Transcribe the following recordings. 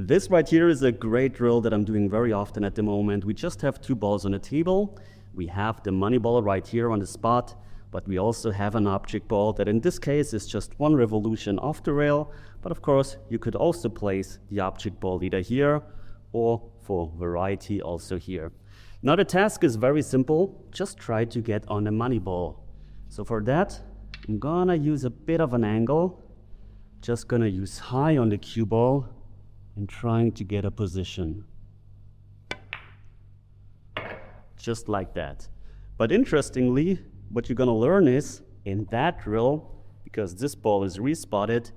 This right here is a great drill that I'm doing very often at the moment. We just have two balls on the table. We have the money ball right here on the spot, but we also have an object ball that in this case is just one revolution off the rail. But of course, you could also place the object ball either here or for variety also here. Now the task is very simple. Just try to get on the money ball. So for that, I'm gonna use a bit of an angle. Just gonna use high on the cue ball and trying to get a position. Just like that. But interestingly, what you're gonna learn is, in that drill, because this ball is respotted,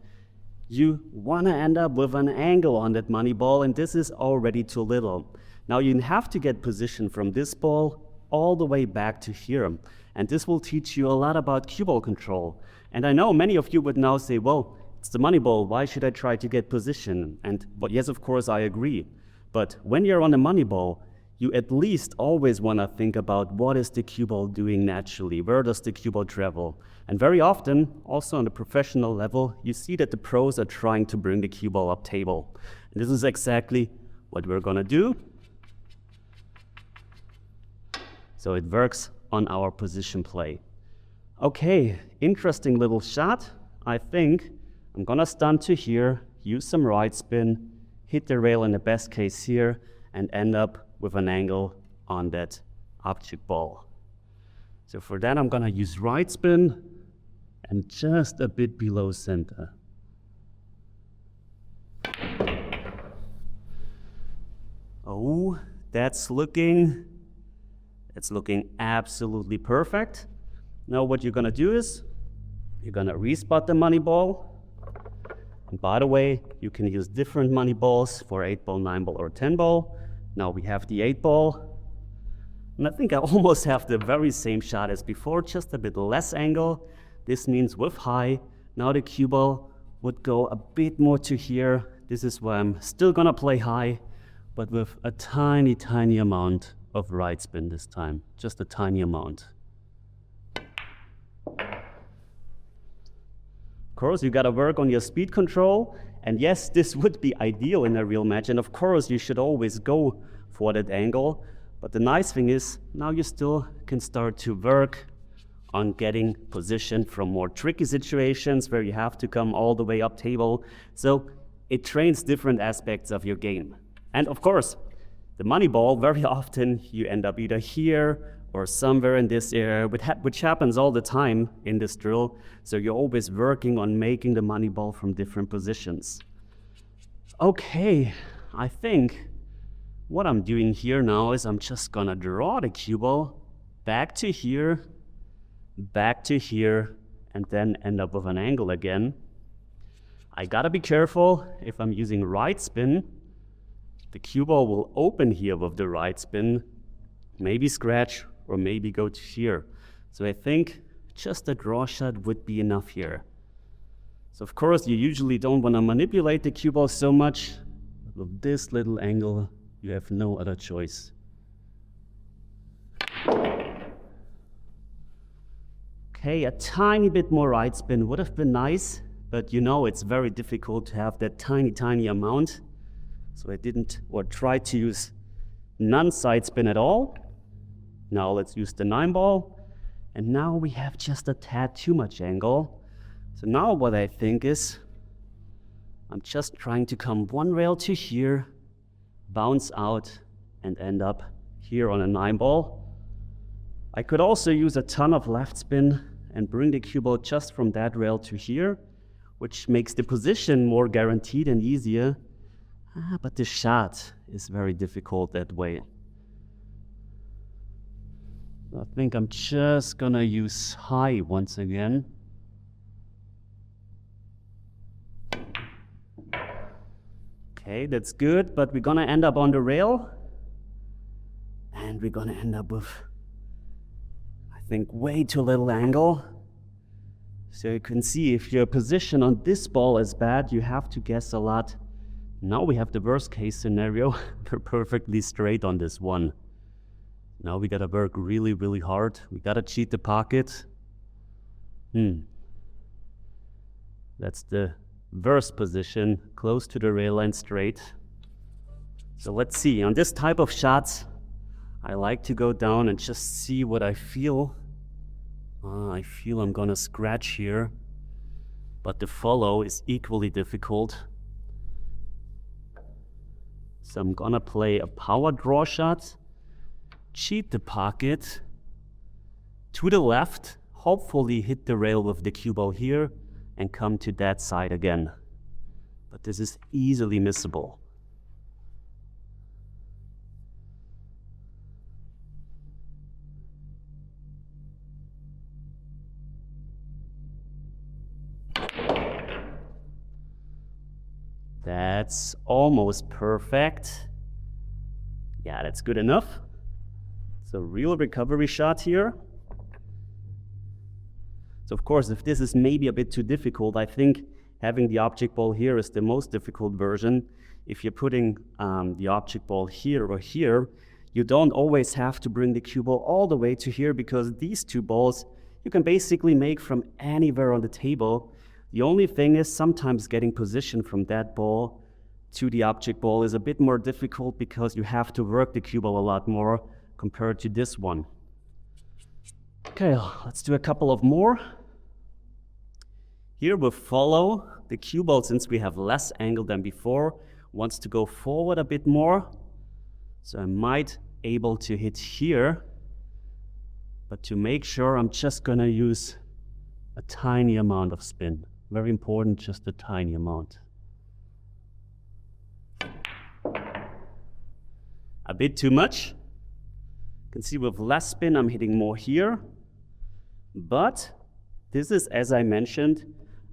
you wanna end up with an angle on that money ball, and this is already too little. Now you have to get position from this ball all the way back to here. And this will teach you a lot about cue ball control. And I know many of you would now say, well, it's the money ball, why should I try to get position? And well, yes, of course, I agree. But when you're on a money ball, you at least always want to think about what is the cue ball doing naturally? Where does the cue ball travel? And very often, also on the professional level, you see that the pros are trying to bring the cue ball up table. And this is exactly what we're going to do. So it works on our position play. Okay, interesting little shot. I think I'm gonna stunt to here, use some right spin, hit the rail in the best case here, and end up with an angle on that object ball. So for that, I'm gonna use right spin and just a bit below center. Oh, it's looking absolutely perfect. Now what you're gonna do is, you're gonna respot the money ball. And by the way, you can use different money balls for 8-ball, 9-ball, or 10-ball. Now we have the 8-ball. And I think I almost have the very same shot as before, just a bit less angle. This means with high. Now the cue ball would go a bit more to here. This is where I'm still gonna play high, but with a tiny, tiny amount of right spin this time. Just a tiny amount. Of course, you gotta work on your speed control. And yes, this would be ideal in a real match. And of course, you should always go for that angle. But the nice thing is, now you still can start to work on getting position from more tricky situations where you have to come all the way up table. So it trains different aspects of your game. And of course, the money ball, very often you end up either here or somewhere in this area, which happens all the time in this drill. So you're always working on making the money ball from different positions. Okay, I think what I'm doing here now is I'm just gonna draw the cue ball back to here, and then end up with an angle again. I gotta be careful. If I'm using right spin, the cue ball will open here with the right spin, maybe scratch, or maybe go to here. So I think just a draw shot would be enough here. So of course, you usually don't want to manipulate the cue ball so much. But with this little angle, you have no other choice. Okay, a tiny bit more right spin would have been nice, but you know it's very difficult to have that tiny, tiny amount. So I didn't, or tried to use none side spin at all. Now let's use the 9-ball. And now we have just a tad too much angle. So now what I think is, I'm just trying to come one rail to here, bounce out, and end up here on a 9-ball. I could also use a ton of left spin and bring the cue ball just from that rail to here, which makes the position more guaranteed and easier. But the shot is very difficult that way. I think I'm just gonna use high once again. Okay, that's good, but we're gonna end up on the rail. And we're gonna end up with, I think, way too little angle. So you can see if your position on this ball is bad, you have to guess a lot. Now we have the worst case scenario. We're perfectly straight on this one. Now we gotta work really, really hard. We gotta cheat the pocket. That's the worst position, close to the rail line straight. So let's see, on this type of shots, I like to go down and just see what I feel. I feel I'm gonna scratch here, but the follow is equally difficult. So I'm gonna play a power draw shot, cheat the pocket, to the left, hopefully hit the rail with the cue ball here, and come to that side again. But this is easily missable. That's almost perfect. Yeah, that's good enough. It's a real recovery shot here. So of course, if this is maybe a bit too difficult, I think having the object ball here is the most difficult version. If you're putting the object ball here or here, you don't always have to bring the cue ball all the way to here, because these two balls you can basically make from anywhere on the table. The only thing is sometimes getting position from that ball to the object ball is a bit more difficult, because you have to work the cue ball a lot more compared to this one. Okay, let's do a couple of more. Here we'll follow the cue ball, since we have less angle than before, wants to go forward a bit more. So I might able to hit here, but to make sure, I'm just gonna use a tiny amount of spin. Very important, just a tiny amount. A bit too much. You can see with less spin, I'm hitting more here. But this is, as I mentioned,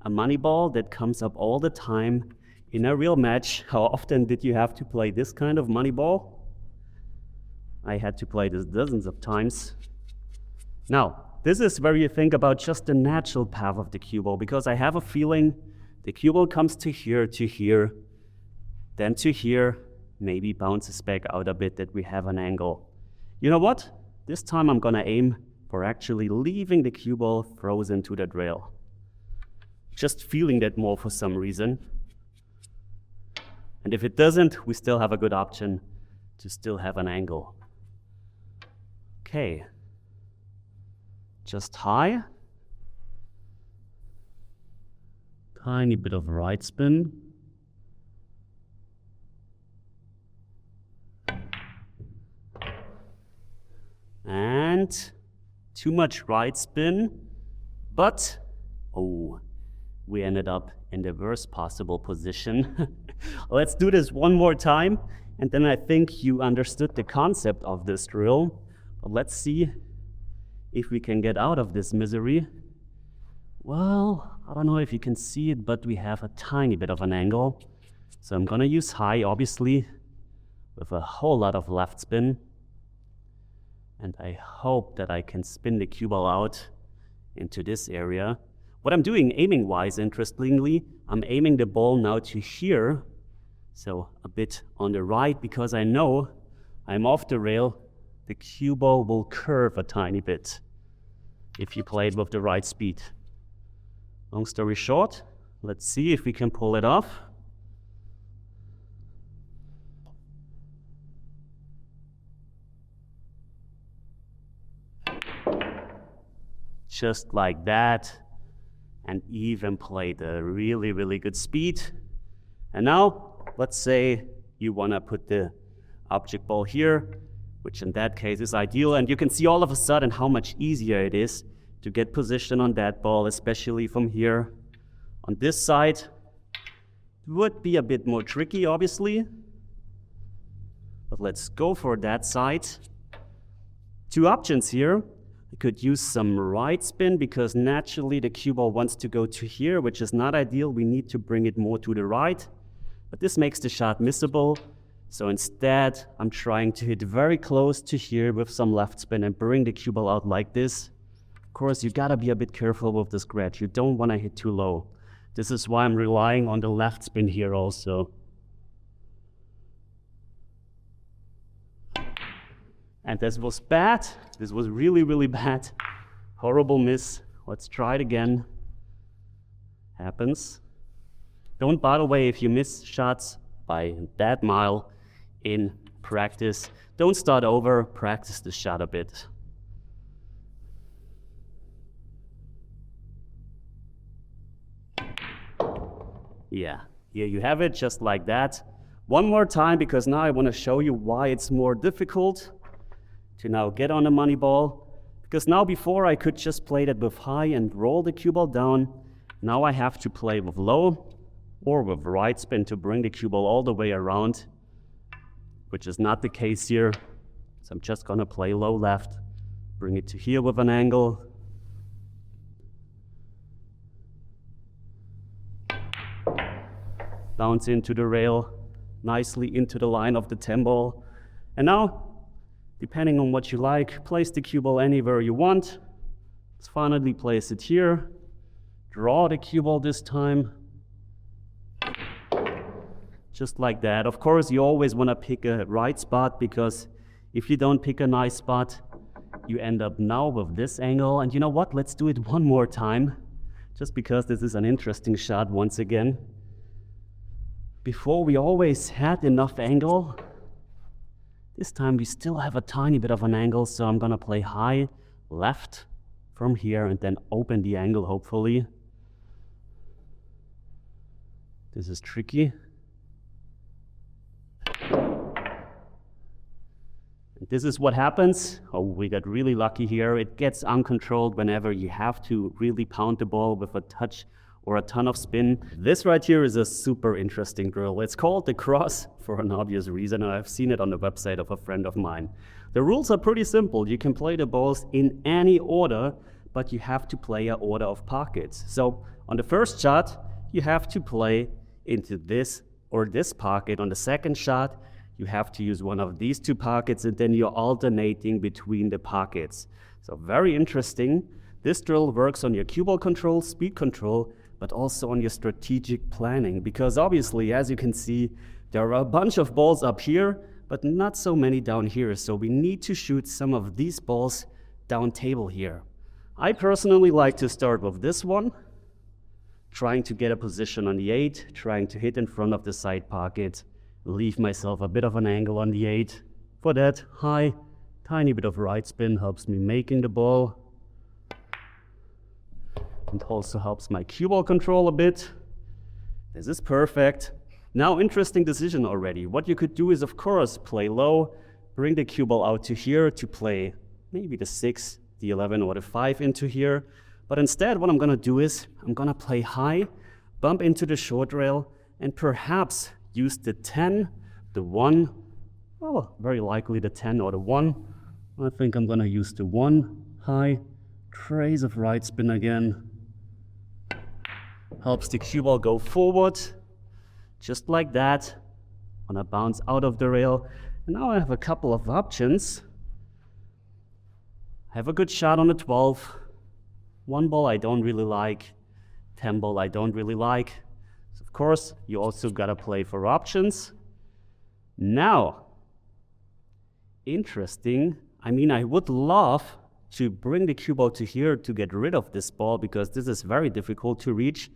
a money ball that comes up all the time in a real match. How often did you have to play this kind of money ball? I had to play this dozens of times. Now, this is where you think about just the natural path of the cue ball, because I have a feeling the cue ball comes to here, then to here, maybe bounces back out a bit, that we have an angle. You know what? This time I'm gonna aim for actually leaving the cue ball frozen to that rail. Just feeling that more for some reason. And if it doesn't, we still have a good option to still have an angle. Okay. Just high. Tiny bit of right spin. And too much right spin, but oh, we ended up in the worst possible position. Let's do this one more time, and then I think you understood the concept of this drill. But let's see if we can get out of this misery. Well, I don't know if you can see it, but we have a tiny bit of an angle. So I'm gonna use high, obviously, with a whole lot of left spin. And I hope that I can spin the cue ball out into this area. What I'm doing aiming-wise, interestingly, I'm aiming the ball now to here, so a bit on the right, because I know I'm off the rail. The cue ball will curve a tiny bit if you play it with the right speed. Long story short, let's see if we can pull it off. Just like that, and even played a really, really good speed. And now, let's say you wanna put the object ball here, which in that case is ideal, and you can see all of a sudden how much easier it is to get position on that ball, especially from here. On this side, it would be a bit more tricky, obviously, but let's go for that side. Two options here. I could use some right spin, because naturally the cue ball wants to go to here, which is not ideal. We need to bring it more to the right, but this makes the shot missable. So instead, I'm trying to hit very close to here with some left spin and bring the cue ball out like this. Of course, you gotta be a bit careful with the scratch. You don't wanna hit too low. This is why I'm relying on the left spin here also. And this was bad. This was really, really bad. Horrible miss. Let's try it again. Happens. Don't, by the way, if you miss shots by that mile, in practice. Don't start over, practice the shot a bit. Yeah, here you have it, just like that. One more time, because now I want to show you why it's more difficult to now get on a money ball. Because now before I could just play that with high and roll the cue ball down. Now I have to play with low or with right spin to bring the cue ball all the way around, which is not the case here. So I'm just gonna play low left, bring it to here with an angle. Bounce into the rail, nicely into the line of the 10 ball. And now, depending on what you like, place the cue ball anywhere you want. Let's finally place it here. Draw the cue ball this time. Just like that. Of course, you always want to pick a right spot, because if you don't pick a nice spot, you end up now with this angle. And you know what? Let's do it one more time, just because this is an interesting shot once again. Before we always had enough angle. This time we still have a tiny bit of an angle, so I'm gonna play high left from here and then open the angle, hopefully. This is tricky. And this is what happens. Oh, we got really lucky here. It gets uncontrolled whenever you have to really pound the ball with a touch or a ton of spin. This right here is a super interesting drill. It's called the cross for an obvious reason, and I've seen it on the website of a friend of mine. The rules are pretty simple. You can play the balls in any order, but you have to play an order of pockets. So on the first shot, you have to play into this or this pocket. On the second shot, you have to use one of these two pockets, and then you're alternating between the pockets. So very interesting. This drill works on your cue ball control, speed control, but also on your strategic planning, because obviously, as you can see, there are a bunch of balls up here, but not so many down here. So we need to shoot some of these balls down table here. I personally like to start with this one, trying to get a position on the 8, trying to hit in front of the side pocket, leave myself a bit of an angle on the 8. For that, high, tiny bit of right spin helps me making the ball. And also helps my cue ball control a bit. This is perfect. Now, interesting decision already. What you could do is, of course, play low, bring the cue ball out to here to play maybe the 6, the 11, or the 5 into here. But instead, what I'm gonna do is, I'm gonna play high, bump into the short rail, and perhaps use the 10, the 1, well, very likely the 10 or the 1. I think I'm gonna use the 1 high, trace of right spin again. Helps the cue ball go forward, just like that. I'm gonna bounce out of the rail. And now I have a couple of options. I have a good shot on the 12. 1 ball I don't really like. 10 ball I don't really like. So of course, you also gotta play for options. Now, interesting. I mean, I would love to bring the cue ball to here to get rid of this ball, because this is very difficult to reach.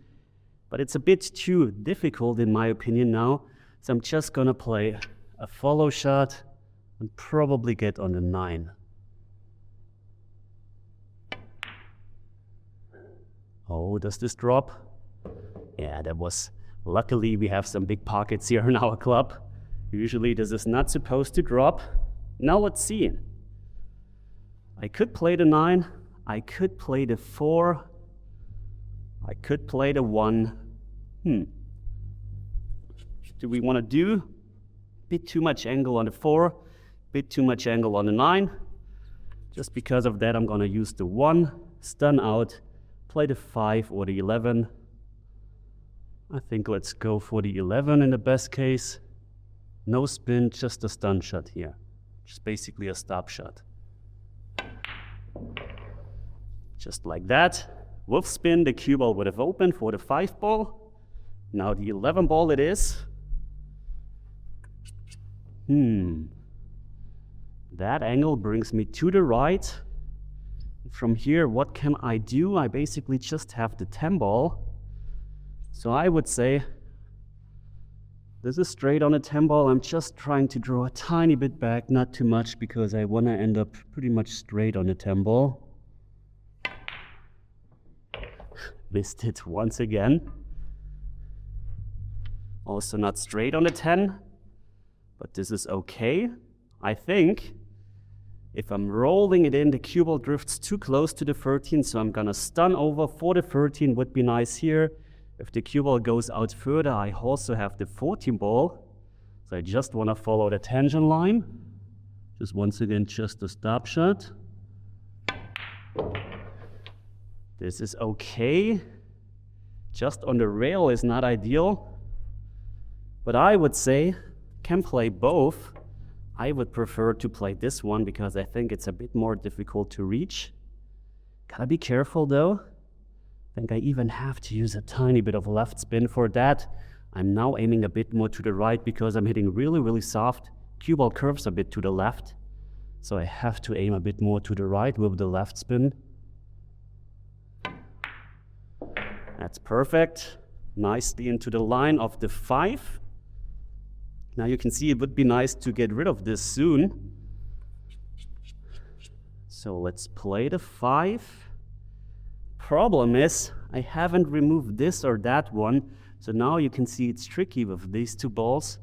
But it's a bit too difficult in my opinion now. So I'm just gonna play a follow shot and probably get on the 9. Oh, does this drop? Yeah, that was, luckily we have some big pockets here in our club. Usually this is not supposed to drop. Now let's see. I could play the 9, I could play the 4, I could play the 1. Do we want to do? Bit too much angle on the 4, bit too much angle on the 9. Just because of that, I'm going to use the 1, stun out, play the 5 or the 11. I think let's go for the 11 in the best case. No spin, just a stun shot here. Just basically a stop shot. Just like that. With spin, the cue ball would have opened for the 5 ball. Now the 11 ball it is. That angle brings me to the right. From here, what can I do? I basically just have the 10 ball. So I would say This is straight on a 10 ball. I'm just trying to draw a tiny bit back, not too much, because I want to end up pretty much straight on a 10 ball. Missed it once again. Also not straight on a 10, but this is okay. I think if I'm rolling it in, the cue ball drifts too close to the 13, so I'm gonna stun over for the 13, would be nice here. If the cue ball goes out further, I also have the 14 ball. So I just wanna follow the tangent line. Just once again, just a stop shot. This is okay. Just on the rail is not ideal. But I would say, can play both. I would prefer to play this one because I think it's a bit more difficult to reach. Gotta be careful though. I think I even have to use a tiny bit of left spin for that. I'm now aiming a bit more to the right because I'm hitting really, really soft. Cue ball curves a bit to the left. So I have to aim a bit more to the right with the left spin. That's perfect. Nicely into the line of the 5. Now you can see it would be nice to get rid of this soon. So let's play the 5. Problem is, I haven't removed this or that one. So now you can see it's tricky with these 2 balls.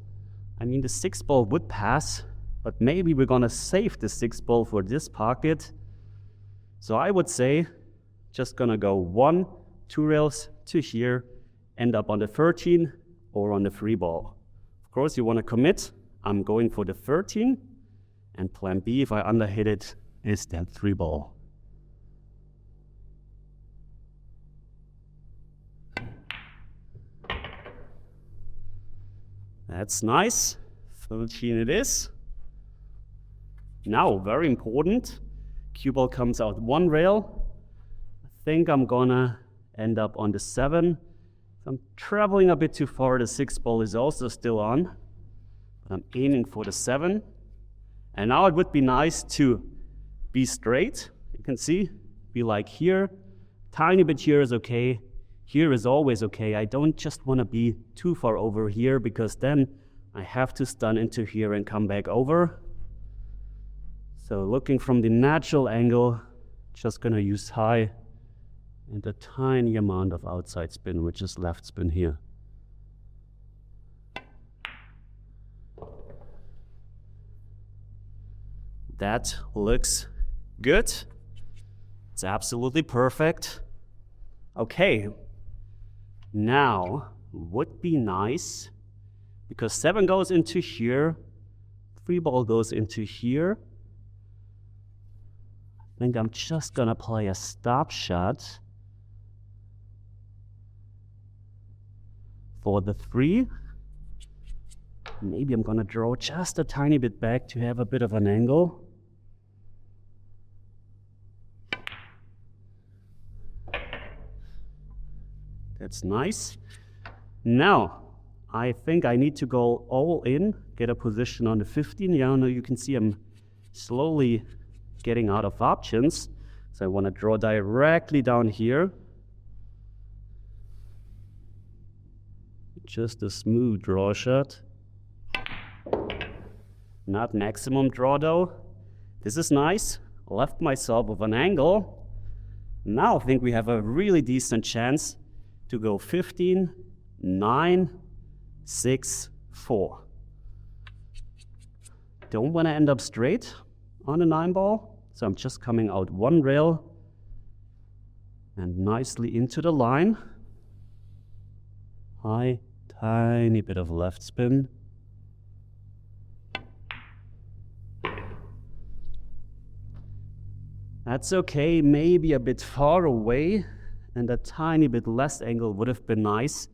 I mean, the 6 ball would pass, but maybe we're gonna save the 6 ball for this pocket. So I would say, just gonna go 1, 2 rails to here, end up on the 13 or on the 3 ball. Of course, you want to commit. I'm going for the 13, and plan B, if I underhit it, is that 3 ball. That's nice. 13 it is. Now, very important, cue ball comes out 1 rail. I think I'm gonna end up on the 7. I'm traveling a bit too far. The 6 ball is also still on, but I'm aiming for the 7. And now it would be nice to be straight. You can see, be like here. Tiny bit here is okay. Here is always okay. I don't just want to be too far over here because then I have to stun into here and come back over. So looking from the natural angle, just gonna use high and a tiny amount of outside spin, which is left spin here. That looks good. It's absolutely perfect. Okay, now would be nice, because 7 goes into here, 3 ball goes into here. I think I'm just gonna play a stop shot for the 3. Maybe I'm gonna draw just a tiny bit back to have a bit of an angle. That's nice. Now, I think I need to go all in, get a position on the 15. Yeah, now you can see I'm slowly getting out of options. So I want to draw directly down here. Just a smooth draw shot. Not maximum draw though. This is nice. Left myself with an angle. Now I think we have a really decent chance to go 15, 9, 6, 4. Don't want to end up straight on a 9 ball, so I'm just coming out 1 rail and nicely into the line. High, tiny bit of left spin. That's okay, maybe a bit far away, and a tiny bit less angle would have been nice,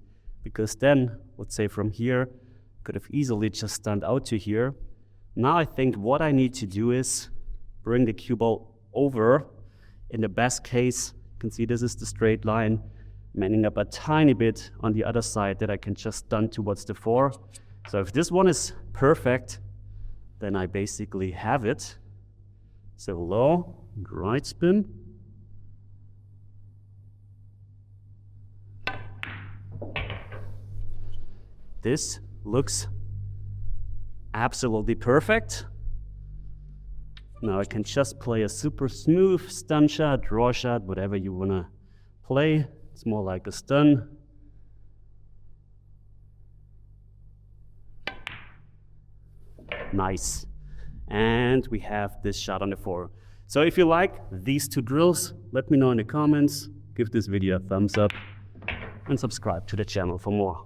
because then, let's say from here, could have easily just stunned out to here. Now I think what I need to do is bring the cue ball over. In the best case, you can see this is the straight line. I'm ending up a tiny bit on the other side that I can just stun towards the 4. So if this one is perfect, then I basically have it. So low, right spin. This looks absolutely perfect. Now I can just play a super smooth stun shot, draw shot, whatever you wanna play. It's more like a stun. Nice. And we have this shot on the 4. So if you like these 2 drills, let me know in the comments. Give this video a thumbs up and subscribe to the channel for more.